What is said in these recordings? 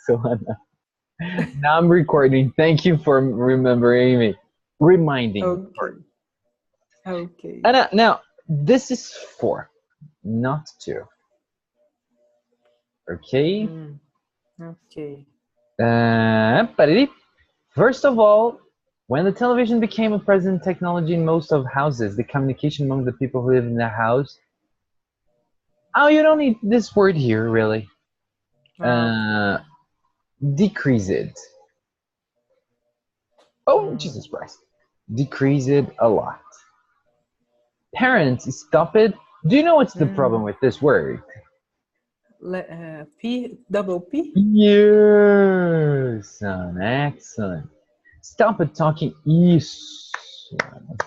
So now I'm recording. Thank you for remembering me, reminding me. Okay. Okay. And now this is four, not two. Okay. Okay. Paridi. First of all, when the television became a present technology in most of houses, the communication among the people who live in the house. Oh, you don't need this word here, really. Okay. Decrease it. Oh, Jesus Christ. Decrease it a lot. Parents, stop it. Do you know what's the problem with this word? P, double P? Yes, son, excellent. Stop it talking isso.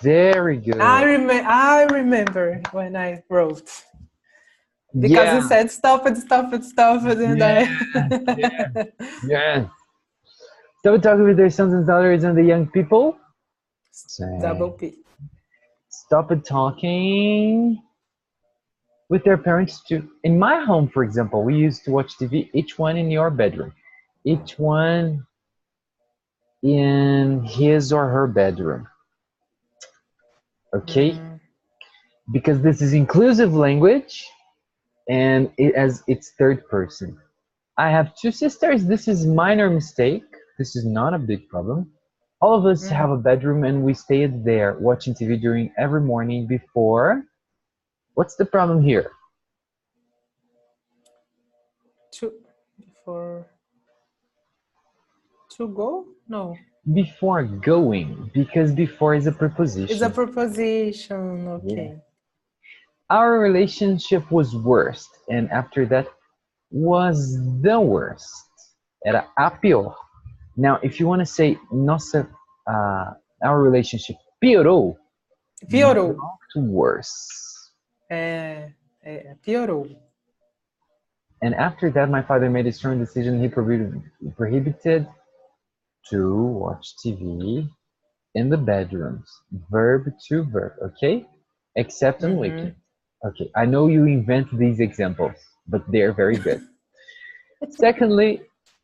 Very good. I remember when I wrote. Because he Yeah, said stop it, stop it, stop it, and yeah, I yeah. Stop it talking with their sons and daughters and the young people. double Say, P. stop it talking with their parents too. In my home, for example, we used to watch TV, each one in your bedroom, each one in his or her bedroom. Okay? Because this is inclusive language and it as its third person. I have two sisters. This is minor mistake. This is not a big problem. All of us have a bedroom and we stay there watching TV during every morning before. What's the problem here? Before to go? No. Before going, because before is a preposition. It's a preposition, okay. Yeah. Our relationship was worst, and after that was the worst. Era a pior. Now, if you want to say nossa, our relationship piorou, Piorou. not worse. Piorou. And after that, my father made a strong decision. He prohibited to watch TV in the bedrooms. Verb to verb, okay? Except on weekends. Okay, I know you invent these examples, but they're very good. Secondly,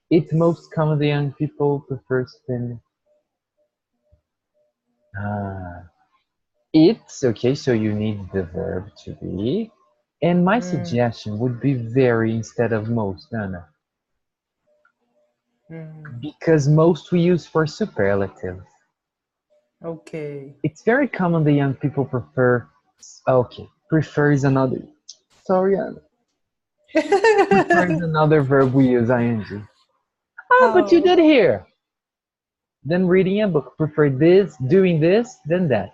it's most common the young people prefer spend. It's okay, so you need the verb to be. And my suggestion would be very instead of most, Anna. Because most we use for superlative. Okay. It's very common the young people prefer. Okay, prefer is another. Sorry, Anna. Prefer is another verb we use ing. But you did here. Then reading a book. Prefer this, doing this, than that.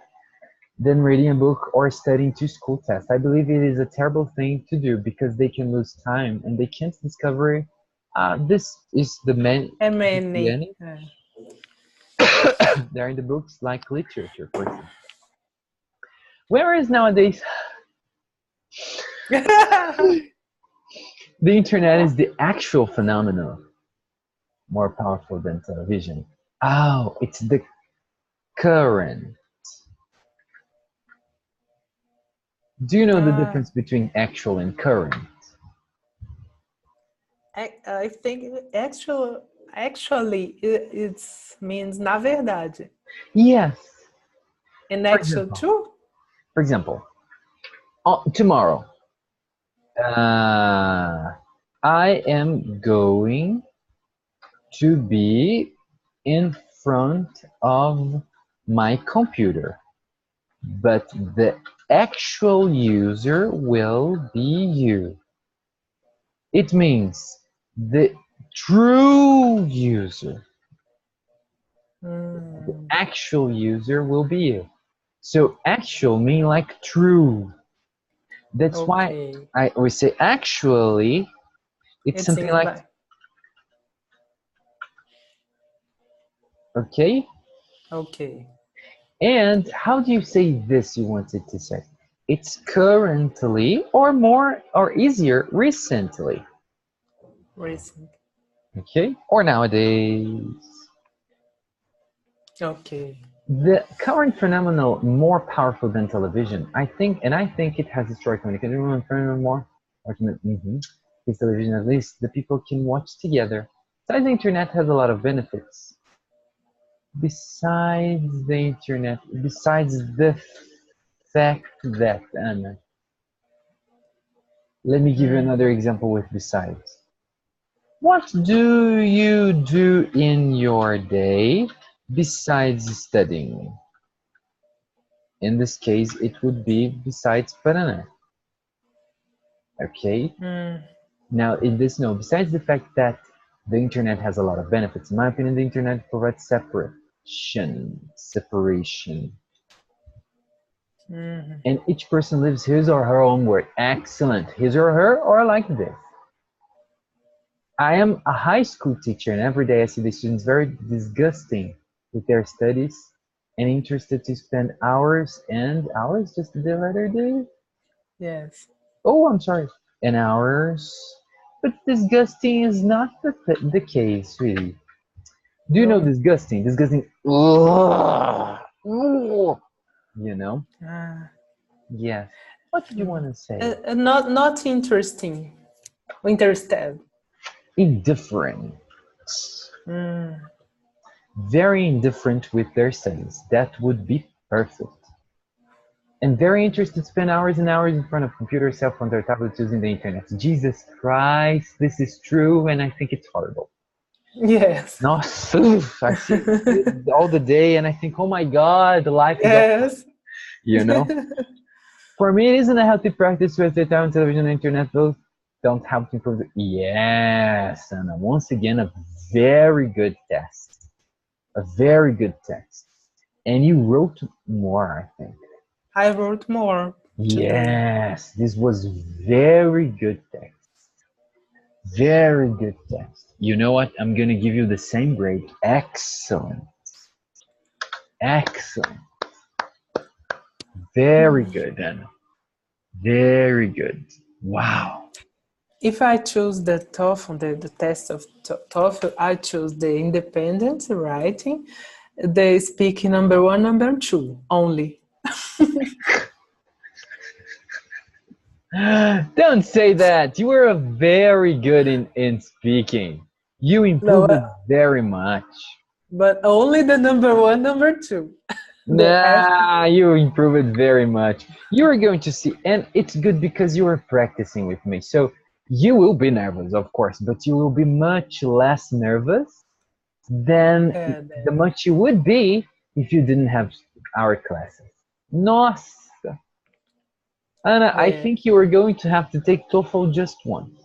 Then reading a book or studying to school tests. I believe it is a terrible thing to do because they can lose time and they can't discover. This is the many. They're in the books like literature, for example. Whereas nowadays, the internet is the actual phenomenon, more powerful than television. Oh, it's the current. Do you know the difference between actual and current? I think actually it means na verdade. Yes. And actual too? For example, tomorrow, I am going to be in front of my computer, but the actual user will be you. It means the true user. The actual user will be you. So actual mean like true. That's why I always say actually. It's something like okay. Okay. And how do you say this? You wanted to say it's currently or more or easier recently. Recent. Okay, or nowadays. Okay. The current phenomenon more powerful than television, I think, and I think it has historic communication. More argument. Because television, at least, the people can watch together. Besides, the internet has a lot of benefits. Besides the internet, besides the fact that, Anna, let me give you another example with besides. What do you do in your day besides studying? In this case, it would be besides banana. Okay? Now, in this note, besides the fact that the internet has a lot of benefits, in my opinion, the internet provides separation. And each person lives his or her own world. Excellent. His or her, or like this. I am a high school teacher, and every day I see the students very disgusting with their studies and interested to spend hours and hours, just the other day. Yes. Oh, I'm sorry. And hours. But disgusting is not the case, really. Do you know disgusting? Disgusting. Ugh, ugh, you know? Yes. What did you want to say? Not interesting. Interested. Indifferent. Very indifferent with their studies. That would be perfect. And very interested to spend hours and hours in front of computers, cell phones, or tablets using the internet. Jesus Christ, this is true, and I think it's horrible. Yes. No, I see it all the day, and I think, oh my God, the life is Yes. you know? For me, it isn't a healthy practice to waste their time on television and internet. Both don't help to improve. Yes, and once again, a very good test. A very good test. And you wrote more, I think. I wrote more today. Yes, this was very good text. Very good text. You know what? I'm going to give you the same grade. Excellent. Excellent. Very good, Anna. Very good. Wow. If I choose the TOEFL, the test of TOEFL, I choose the independent writing, the speaking number 1, number 2 only. Don't say that. You were very good in speaking. You improved it very much. But only the number 1, number 2. Nah, you improved it very much. You are going to see, and it's good because you are practicing with me. So you will be nervous, of course, but you will be much less nervous than the much you would be if you didn't have our classes. Nossa! Anna, I think you are going to have to take TOEFL just once.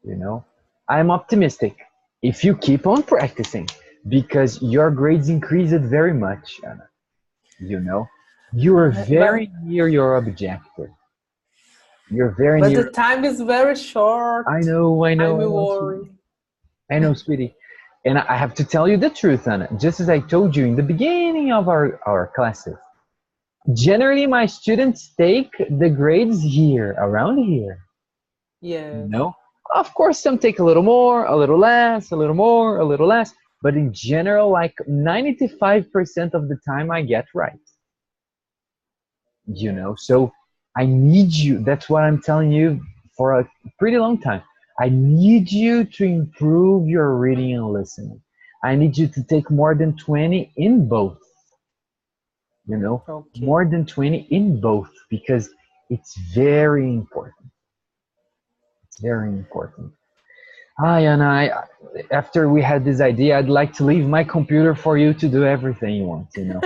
You know, I'm optimistic if you keep on practicing because your grades increased very much, Anna. You know, you are very near your objective. You're very near. But the time is very short. I know. I will worry. I know, sweetie. And I have to tell you the truth, Anna. Just as I told you in the beginning of our classes, generally my students take the grades here, around here. Yeah. You know? Of course, some take a little more, a little less, a little more, a little less. But in general, like 95% of the time I get right. You know, so I need you. That's what I'm telling you for a pretty long time. I need you to improve your reading and listening. I need you to take more than 20 in both. You know, more than 20 in both because it's very important. It's very important. And after we had this idea, I'd like to leave my computer for you to do everything you want, you know.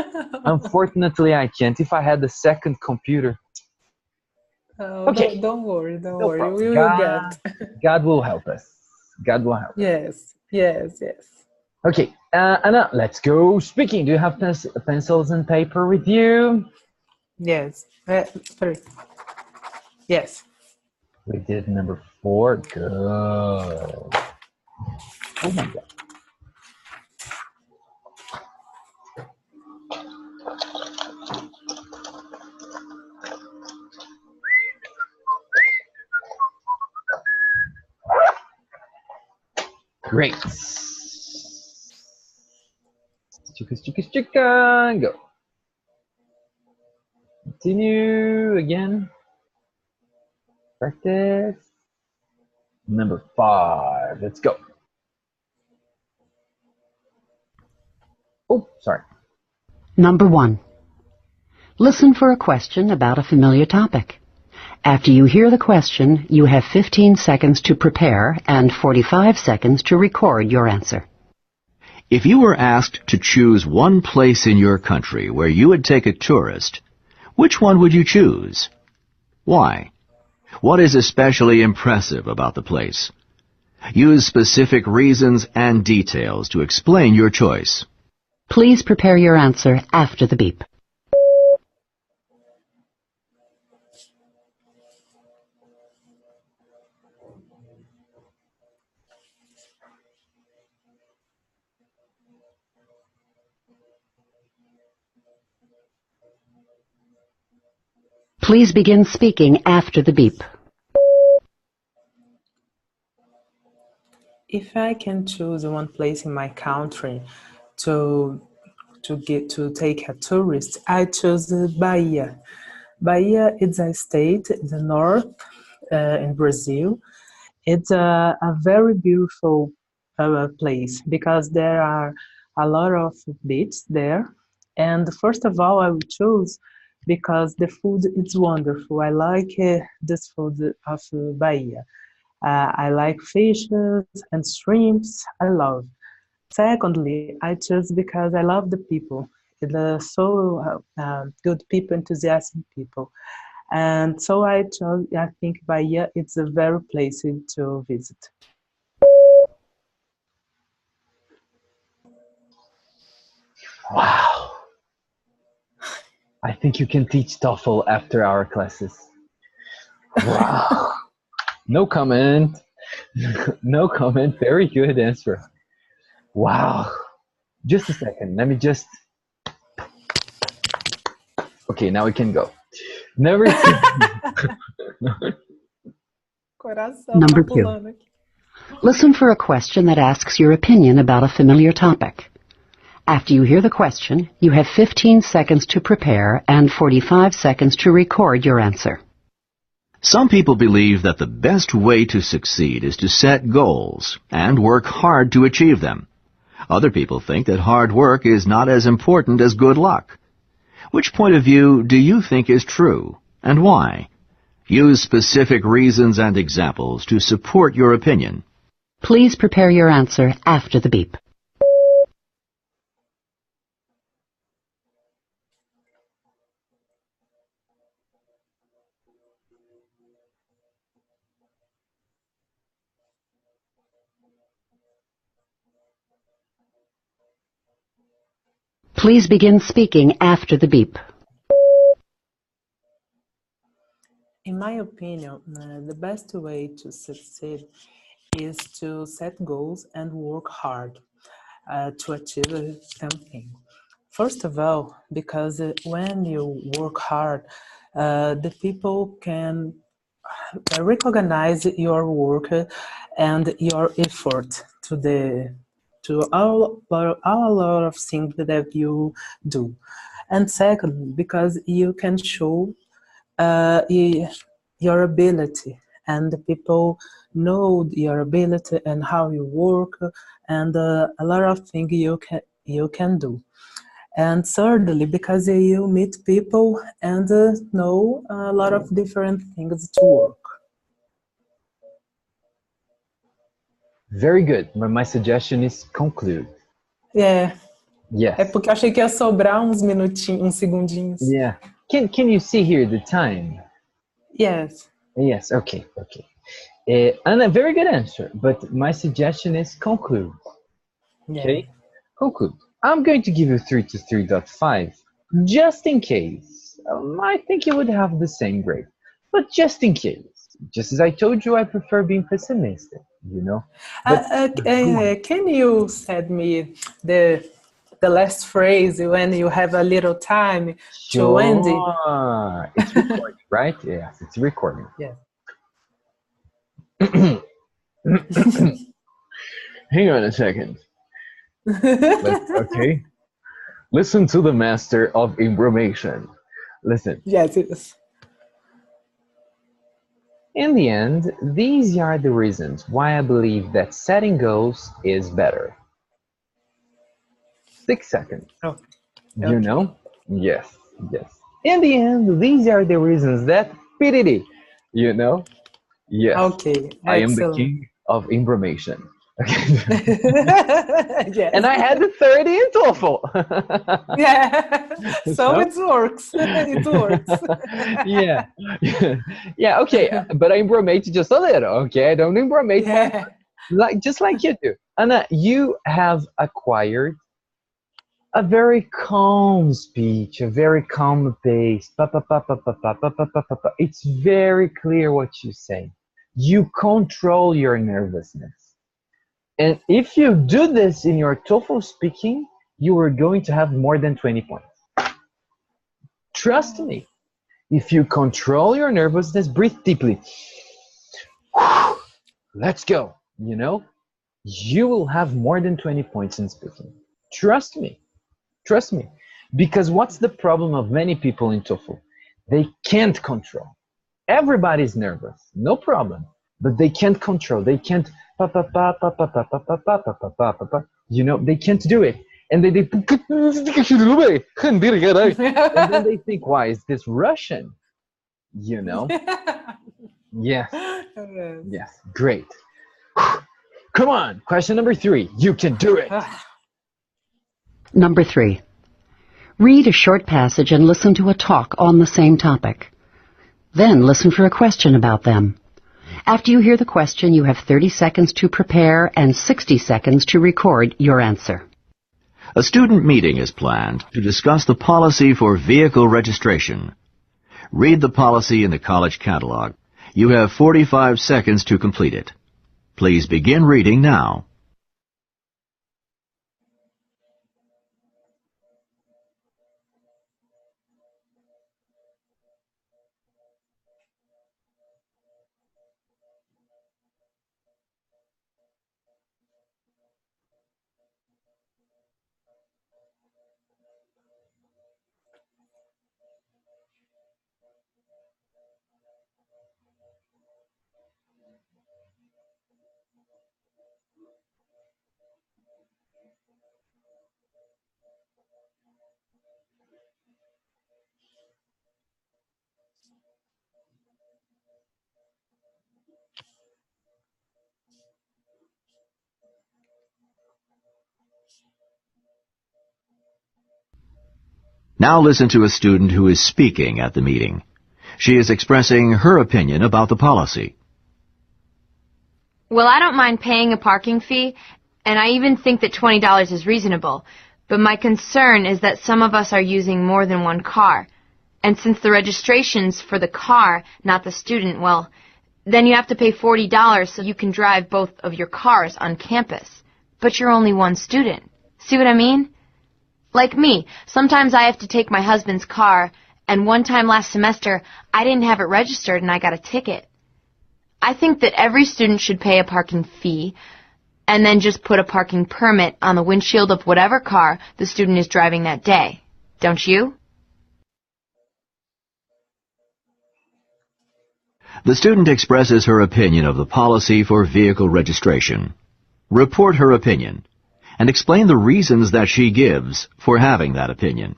Unfortunately, I can't. If I had a second computer. Okay. Don't worry. Don't worry. We will get. God will help us. God will help us. Yes. Yes. Yes. Okay, Anna, let's go speaking. Do you have pencils and paper with you? Yes. Sorry. Yes. We did number 4. Good. Oh my God. Great. Chica, go. Continue again. Practice. Number 5. Let's go. Oh, sorry. Number 1. Listen for a question about a familiar topic. After you hear the question, you have 15 seconds to prepare and 45 seconds to record your answer. If you were asked to choose one place in your country where you would take a tourist, which one would you choose? Why? What is especially impressive about the place? Use specific reasons and details to explain your choice. Please prepare your answer after the beep. Please begin speaking after the beep. If I can choose one place in my country to take a tourist, I choose Bahia. Bahia is a state in the north in Brazil. It's a very beautiful place because there are a lot of beaches there. And first of all, I would choose because the food is wonderful. I like this food of Bahia. I like fishes and shrimps. I love. Secondly, I choose because I love the people. They're so good people, enthusiastic people. And so I think Bahia is a very place to visit. Wow. I think you can teach TOEFL after our classes. Wow. No comment. No comment. Very good answer. Wow. Just a second. Let me just... Okay, now we can go. Number 2. Number 2. Listen for a question that asks your opinion about a familiar topic. After you hear the question, you have 15 seconds to prepare and 45 seconds to record your answer. Some people believe that the best way to succeed is to set goals and work hard to achieve them. Other people think that hard work is not as important as good luck. Which point of view do you think is true, and why? Use specific reasons and examples to support your opinion. Please prepare your answer after the beep. Please begin speaking after the beep. In my opinion, the best way to succeed is to set goals and work hard to achieve something. First of all, because when you work hard, the people can recognize your work and your effort to all lot of things that you do. And second, because you can show your ability, and the people know your ability and how you work, and a lot of things you can do. And thirdly, because you meet people and know a lot of different things to work. Very good. But my suggestion is conclude. É, Yes. é porque eu achei que ia sobrar uns minutinhos, uns segundinhos. Yeah. Can you see here the time? Yes. Yes. Okay. And a very good answer. But my suggestion is conclude. Okay. Yeah. Conclude. I'm going to give you 3 to 3.5, just in case. I think you would have the same grade, but just in case. Just as I told you, I prefer being pessimistic. But Can you send me the last phrase when you have a little time to end it? Sure. It's recording, right? Yes, it's recording. Yeah. Hang on a second. Okay. Listen to the master of information. Listen. Yes, it is. In the end, these are the reasons why I believe that setting goals is better. 6 seconds. Oh, You okay. know? Yes, yes. In the end, these are the reasons that PDD, you know? Yes, Okay, I am the excellent. king of information. Okay. And Yes. I had the 30 in TOEFL. Yeah. So So, it works. It works. yeah. Yeah, okay. But I informate just a little, okay? I don't informate for Yeah. like just like you do. Anna, you have acquired a very calm speech, a very calm pace. Pa, pa, pa, pa, pa, pa, pa, pa, pa, pa, pa. It's very clear what you say. You control your nervousness. And if you do this in your TOEFL speaking, you are going to have more than 20 points. Trust me. If you control your nervousness, breathe deeply. Let's go. You will have more than 20 points in speaking. Trust me. Trust me. Because what's the problem of many people in TOEFL? They can't control. Everybody's nervous, no problem. But they can't control. They can't pa pa pa pa pa pa pa pa pa pa pa pa pa pa. They can't do it. And and then they think, why is this Russian? You know? Yes. Yes. Yes. Great. Come on. Question number 3. You can do it. Number 3. Read a short passage and listen to a talk on the same topic. Then listen for a question about them. After you hear the question, you have 30 seconds to prepare and 60 seconds to record your answer. A student meeting is planned to discuss the policy for vehicle registration. Read the policy in the college catalog. You have 45 seconds to complete it. Please begin reading now. Now listen to a student who is speaking at the meeting. She is expressing her opinion about the policy. Well, I don't mind paying a parking fee, and I even think that $20 is reasonable. But my concern is that some of us are using more than one car. And since the registration's for the car, not the student, well, then you have to pay $40 so you can drive both of your cars on campus. But you're only one student. See what I mean? Like me, sometimes I have to take my husband's car, and one time last semester, I didn't have it registered and I got a ticket. I think that every student should pay a parking fee, and then just put a parking permit on the windshield of whatever car the student is driving that day. Don't you? The student expresses her opinion of the policy for vehicle registration. Report her opinion and explain the reasons that she gives for having that opinion.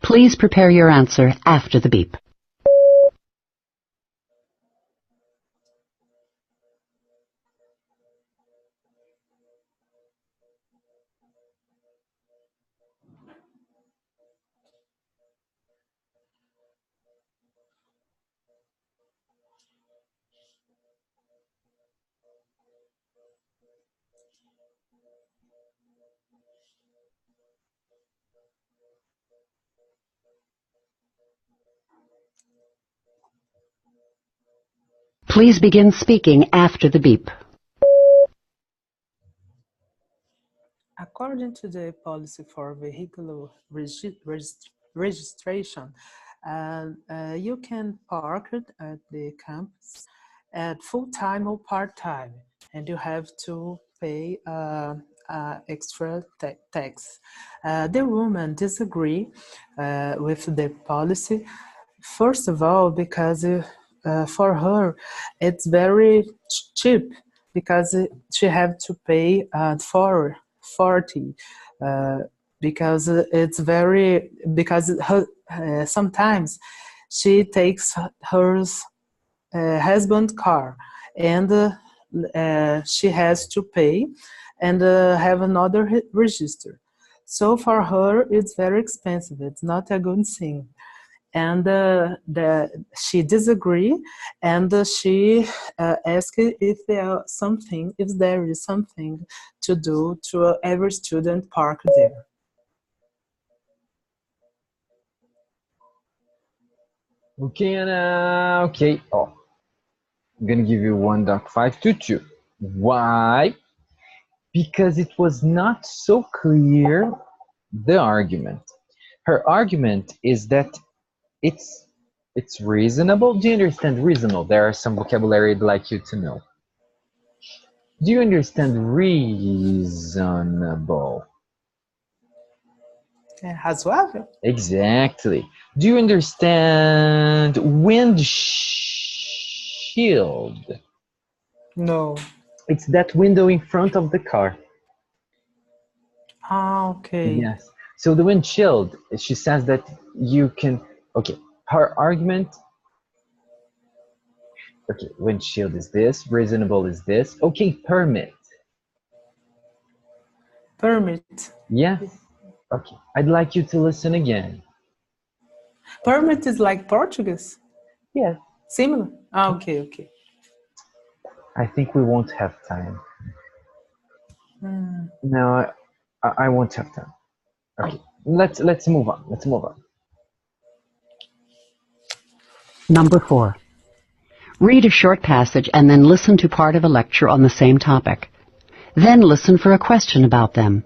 Please prepare your answer after the beep. Please begin speaking after the beep. According to the policy for vehicular registration, you can park it at the campus at full-time or part-time, and you have to pay extra tax. The women disagree with the policy, first of all, because for her, it's very cheap because she have to pay 40 because it's very because her, sometimes she takes her husband car and she has to pay and have another register. So for her, it's very expensive. It's not a good thing. And she disagree, and she asked if there is something to do to every student park there. Okay, Anna. Okay. Oh, I'm gonna give you 1.5 to 2. Why? Because it was not so clear the argument. Her argument is that it's it's reasonable. Do you understand reasonable? There are some vocabulary I'd like you to know. Do you understand reasonable? Razoável? Exactly. Do you understand windshield? No. It's that window in front of the car. Ah, okay. Yes. So the windshield, she says that you can, okay, her argument, okay, windshield is this, reasonable is this, okay, permit. Permit. Yes. Okay, I'd like you to listen again. Permit is like Portuguese? Yes. Similar? Ah, okay, okay. I think we won't have time. No, I won't have time. Okay, let's move on. Let's move on. Number 4. Read a short passage and then listen to part of a lecture on the same topic. Then listen for a question about them.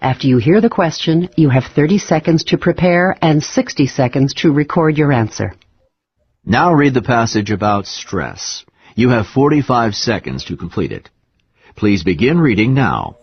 After you hear the question, you have 30 seconds to prepare and 60 seconds to record your answer. Now read the passage about stress. You have 45 seconds to complete it. Please begin reading now.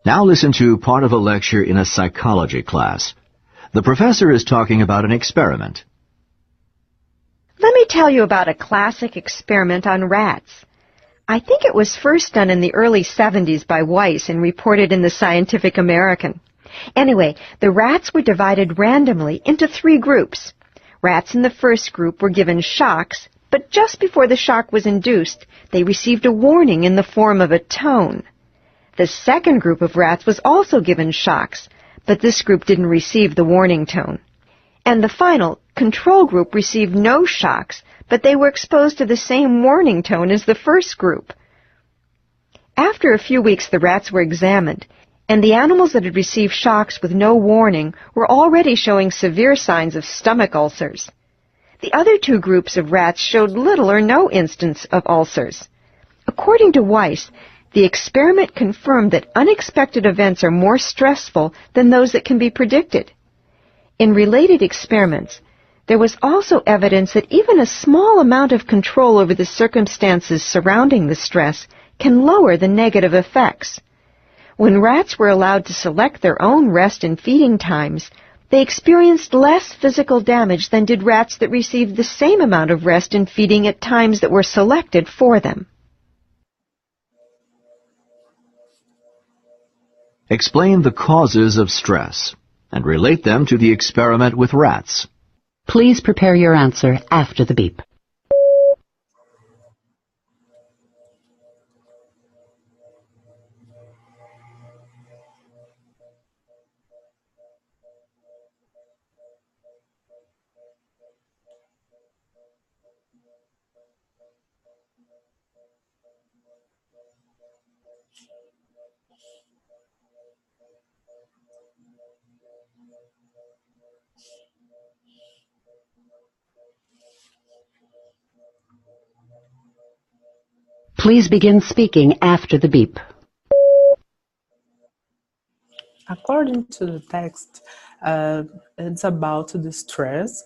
Now listen to part of a lecture in a psychology class. The professor is talking about an experiment. Let me tell you about a classic experiment on rats. I think it was first done in the early 70s by Weiss and reported in the Scientific American. Anyway, the rats were divided randomly into 3 groups. Rats in the first group were given shocks, but just before the shock was induced, they received a warning in the form of a tone. The second group of rats was also given shocks, but this group didn't receive the warning tone. And the final, control group, received no shocks, but they were exposed to the same warning tone as the first group. After a few weeks, the rats were examined, and the animals that had received shocks with no warning were already showing severe signs of stomach ulcers. The other 2 groups of rats showed little or no instance of ulcers. According to Weiss, the experiment confirmed that unexpected events are more stressful than those that can be predicted. In related experiments, there was also evidence that even a small amount of control over the circumstances surrounding the stress can lower the negative effects. When rats were allowed to select their own rest and feeding times, they experienced less physical damage than did rats that received the same amount of rest and feeding at times that were selected for them. Explain the causes of stress and relate them to the experiment with rats. Please prepare your answer after the beep. Please begin speaking after the beep. According to the text, it's about the stress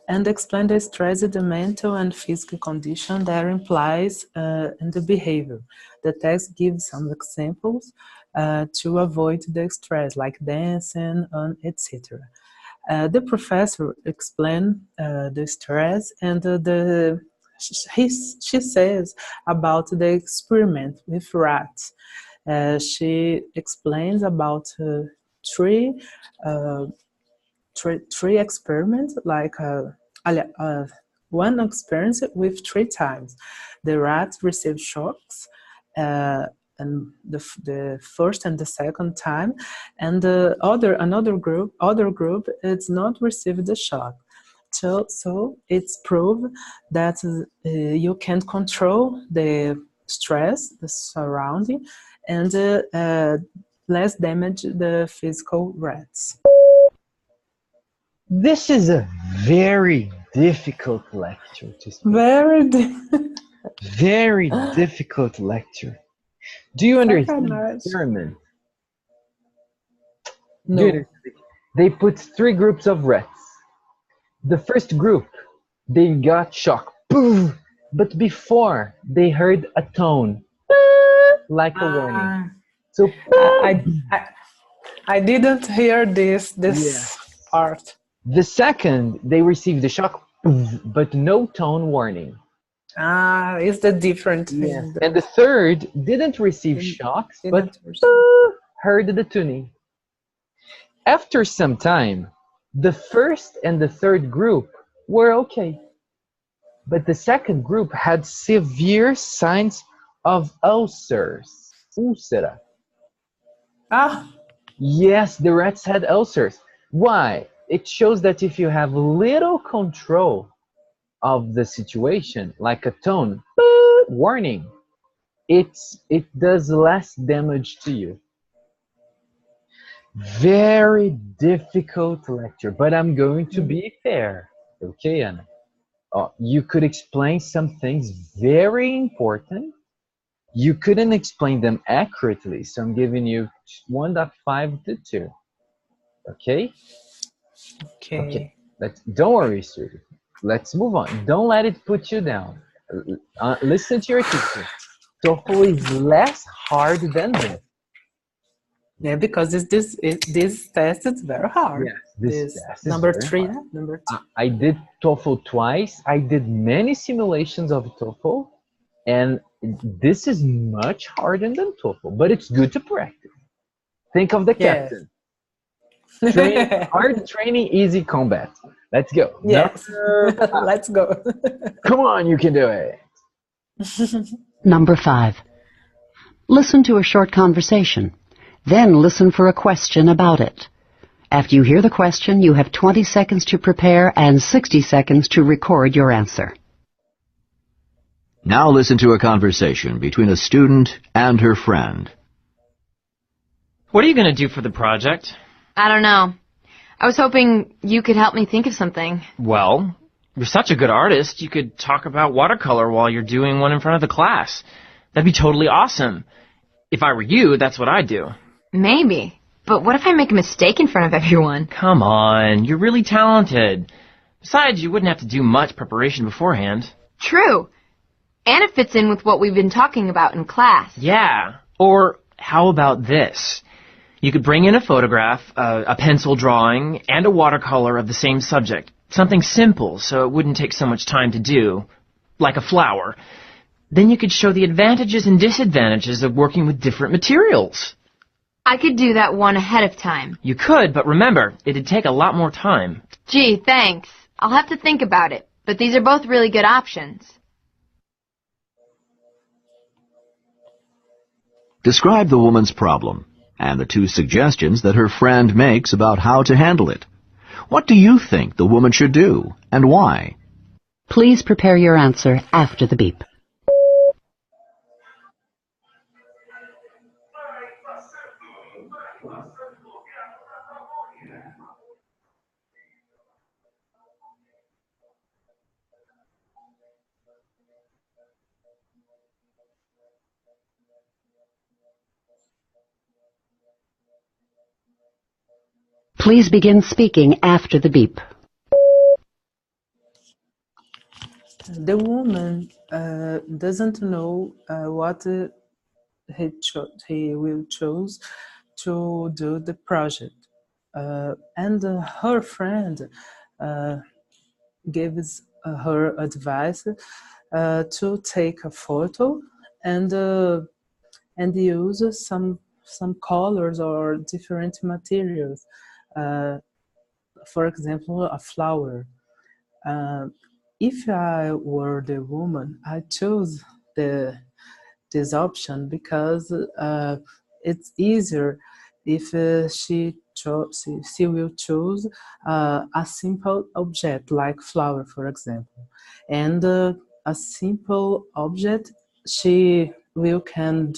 and explain the stress is the mental and physical condition that implies in the behavior. The text gives some examples to avoid the stress, like dancing, etc. The professor explained the stress and she says about the experiment with rats. She explains about three, uh, three experiments, like one experience with 3 times. The rats received shocks, uh, and the first and the second time, and the other group is not received the shock. So it's proved that you can control the stress, the surrounding, and less damage the physical rats. This is a very difficult lecture to speak. Very difficult lecture. Do you understand the experiment? No. They put 3 groups of rats. The first group, they got shocked. Boom! But before, they heard a tone, like a warning. So I didn't hear this part. The second, they received the shock, but no tone warning. It's the different thing. And the third didn't receive shocks, but heard the tuning. After some time, the first and the third group were okay. But the second group had severe signs of ulcers. Úlcera. Yes, the rats had ulcers. Why? It shows that if you have little control of the situation, like a tone, warning, it does less damage to you. Very difficult lecture, but I'm going to be fair. Okay, Anna? You could explain some things very important. You couldn't explain them accurately, so I'm giving you 1.5 to 2. Okay? Okay. Don't worry, sweetie. Let's move on. Don't let it put you down. Listen to your teacher. TOEFL is less hard than this. Yeah, because this test is very hard. Yes, this test is number very 3. hard. Number 2. I did TOEFL twice. I did many simulations of TOEFL, and this is much harder than TOEFL, but it's good to practice. Think of the captain. Hard training, easy combat. Let's go. Yes. Let's go. Come on, you can do it. Number 5. Listen to a short conversation. Then listen for a question about it. After you hear the question, you have 20 seconds to prepare and 60 seconds to record your answer. Now listen to a conversation between a student and her friend. What are you going to do for the project? I don't know. I was hoping you could help me think of something. Well, you're such a good artist, you could talk about watercolor while you're doing one in front of the class. That'd be totally awesome. If I were you, that's what I'd do. Maybe. But what if I make a mistake in front of everyone? Come on, you're really talented. Besides, you wouldn't have to do much preparation beforehand. True. And it fits in with what we've been talking about in class. Yeah. Or how about this? You could bring in a photograph, a pencil drawing, and a watercolor of the same subject. Something simple, so it wouldn't take so much time to do. Like a flower. Then you could show the advantages and disadvantages of working with different materials. I could do that one ahead of time. You could, but remember, it'd take a lot more time. Gee, thanks. I'll have to think about it. But these are both really good options. Describe the woman's problem and the 2 suggestions that her friend makes about how to handle it. What do you think the woman should do, and why? Please prepare your answer after the beep. Please begin speaking after the beep. The woman doesn't know what he will choose to do the project. And her friend gives her advice to take a photo and use some colors or different materials. For example, a flower. If I were the woman, I chose this option because it's easier if she will choose a simple object like flower, for example, and a simple object she will can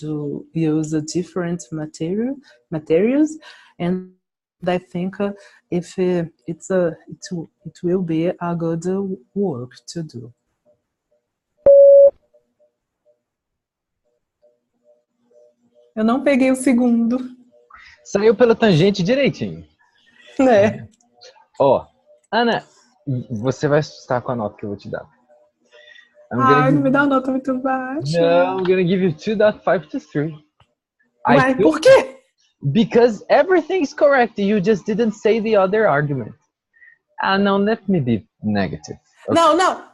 use different materials, and I think if it will be a good work to do. Eu não peguei o segundo. Saiu pela tangente direitinho. Né? Ó, Ana, você vai assustar com a nota que eu vou te dar. Ai, não me dá uma nota muito baixa. No, I'm gonna give you 2.5 to 3. Ué, por quê? Because everything's correct. You just didn't say the other argument. Now let me be negative. Okay. Não.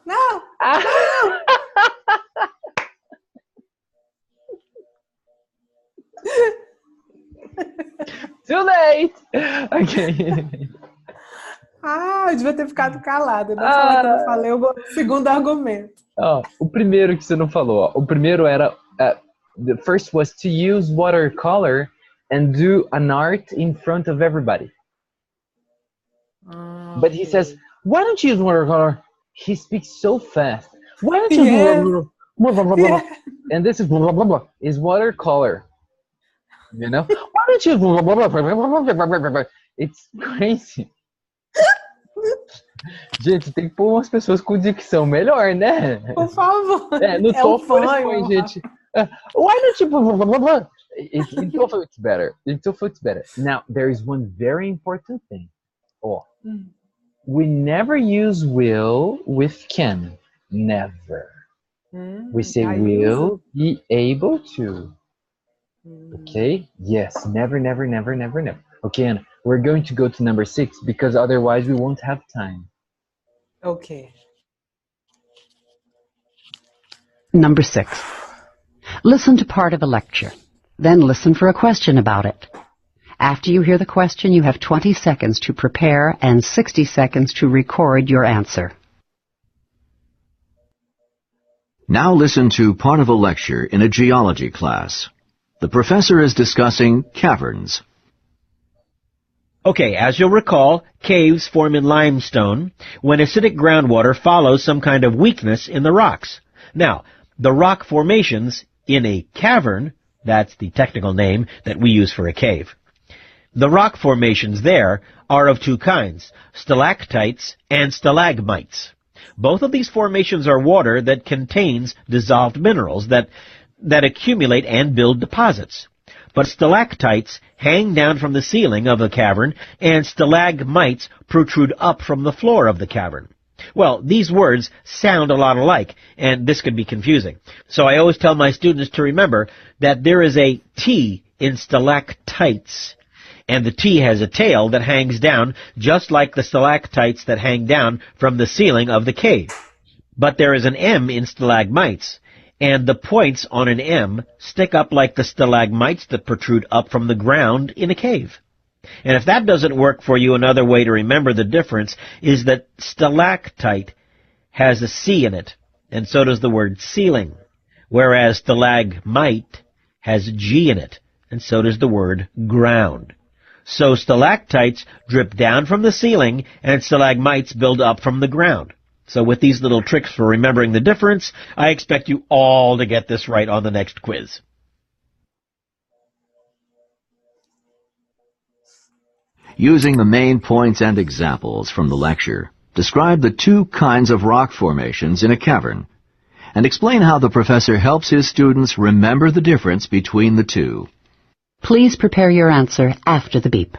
Too late! Okay. Eu devia ter ficado calada. Não falar que eu não falei o segundo argumento. O primeiro que você não falou. O primeiro era... the first was to use watercolor and do an art in front of everybody. But he says, why don't you use watercolor? He speaks so fast. Why don't you do blah, blah, blah, blah. And this is blah, blah, blah, blah, is watercolor. You know? Why don't you blah, blah, blah, blah, blah. It's crazy. Gente, tem que pôr umas pessoas com dicção melhor, né? Por favor. No topo põe, gente. Why don't you blah, blah, blah, blah. In TOEFL it's better. In TOEFL it's better. Now, there is one very important thing. We never use will with can. Never. We say will be able to. Okay? Yes. Never, never, never, never, never. Okay, Anna, we're going to go to number 6 because otherwise we won't have time. Okay. Number 6. Listen to part of a lecture. Then listen for a question about it. After you hear the question, you have 20 seconds to prepare and 60 seconds to record your answer. Now listen to part of a lecture in a geology class. The professor is discussing caverns. Okay, as you'll recall, caves form in limestone when acidic groundwater follows some kind of weakness in the rocks. Now, the rock formations in a cavern, that's the technical name that we use for a cave. The rock formations there are of two kinds, stalactites and stalagmites. Both of these formations are water that contains dissolved minerals that accumulate and build deposits. But stalactites hang down from the ceiling of the cavern, and stalagmites protrude up from the floor of the cavern. Well, these words sound a lot alike, and this can be confusing. So I always tell my students to remember that there is a T in stalactites, and the T has a tail that hangs down just like the stalactites that hang down from the ceiling of the cave. But there is an M in stalagmites, and the points on an M stick up like the stalagmites that protrude up from the ground in a cave. And if that doesn't work for you, another way to remember the difference is that stalactite has a C in it, and so does the word ceiling, whereas stalagmite has G in it, and so does the word ground. So stalactites drip down from the ceiling, and stalagmites build up from the ground. So with these little tricks for remembering the difference, I expect you all to get this right on the next quiz. Using the main points and examples from the lecture, describe the two kinds of rock formations in a cavern, and explain how the professor helps his students remember the difference between the two. Please prepare your answer after the beep.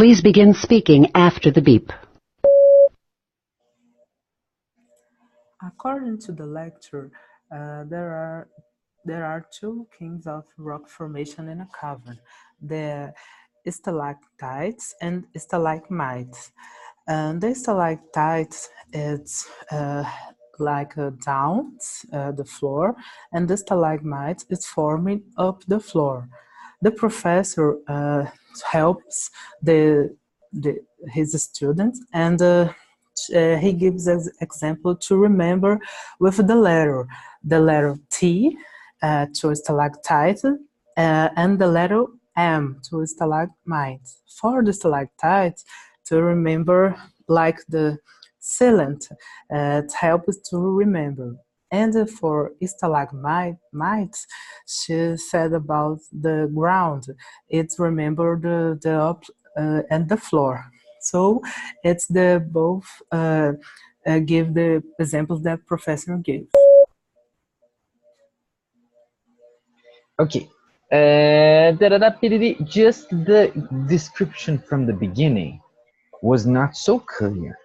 Please begin speaking after the beep. According to the lecture, there are two kinds of rock formation in a cavern: the stalactites and stalagmites. And the stalactites, it's like down the floor, and the stalagmites is forming up the floor. The professor helps his students, and he gives us example to remember with the letter T to stalactite, and the letter M to stalagmite. For the stalactites, to remember like the sealant, it helps to remember. And for stalagmites, she said about the ground. It's remember the up and the floor. So it's the both give the examples that professor gave. Okay. Just the description from the beginning was not so clear.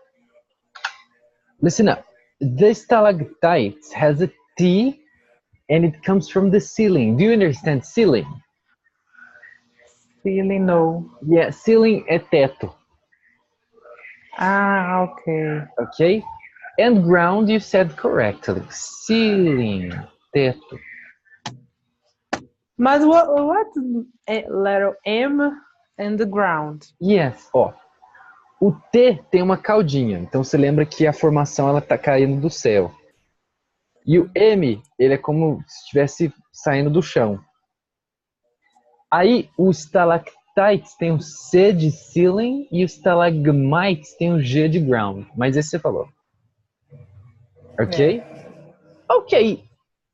Listen up. The stalactites has a T and it comes from the ceiling. Do you understand ceiling? Ceiling, no. Yeah, ceiling é teto. Ah, okay. Okay? And ground you said correctly. Ceiling, teto. Mas what letter M and the ground? Yes, ó. O T tem uma caudinha, então você lembra que a formação ela tá caindo do céu. E o M, ele é como se estivesse saindo do chão. Aí o stalactites tem o C de ceiling e o stalagmites tem o G de ground. Mas esse você falou. Ok? Ok.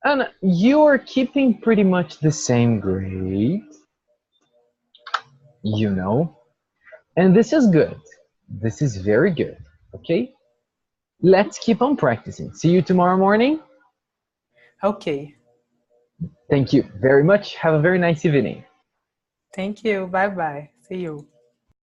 Anna, you are keeping pretty much the same grade. You know. And this is good. This is very good. Okay? Let's keep on practicing. See you tomorrow morning. Okay. Thank you very much. Have a very nice evening. Thank you. Bye bye. See you.